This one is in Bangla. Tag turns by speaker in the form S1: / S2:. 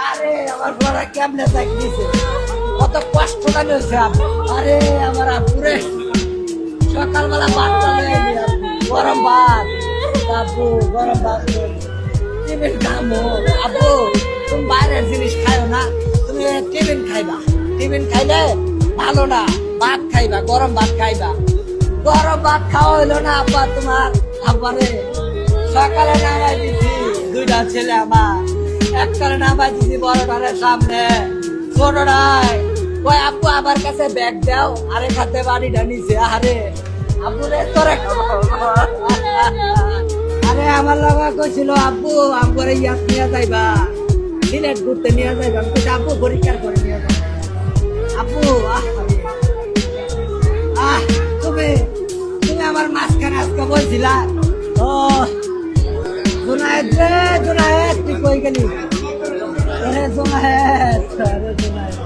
S1: আরে আমার বড় কেমনে চাকরিছে কত কষ্ট কাজ হয়েছে। আরে আমার আপুরে সকালবেলা ভাত চলে গরম ভাত আপু গরম ভাত টিফিন খামো। আপু তুমি বাইরের জিনিস খাইও না, তুমি টিফিন খাইবা। টিফিন খাইলে ভালো না, ভাত খাইবা, গরম ভাত খাইবা। গরম ভাত খাওয়া হইলো না আব্বা তোমার। আব্বারে সকালে নামাই দিছি দুইটা ছেলে আমার, একটারে নামাই দিছি বড়টারের সামনে, ছোটটাই কই আপু আমার কাছে ব্যাগ দাও, আরেক হাতে বাড়িটা নিছে। আরে আপুরে তোরে আরে আমার লগা কইছিল আব্বু আব্বুরে ইয়াত নিয়ে যাইবা, সিলেট ঘুরতে নিয়ে যাইবা। আমি কইছি আব্বু পরীক্ষা করে নিয়ে যাবো। আব্বু আহ তুমি তুমি আমার মাঝখানে আজকে বলছিলা। ও জুনায়েদ রে জুনায়েদ তুই কই গেলি? আরে জুনায়েদ, আরে জুনায়েদ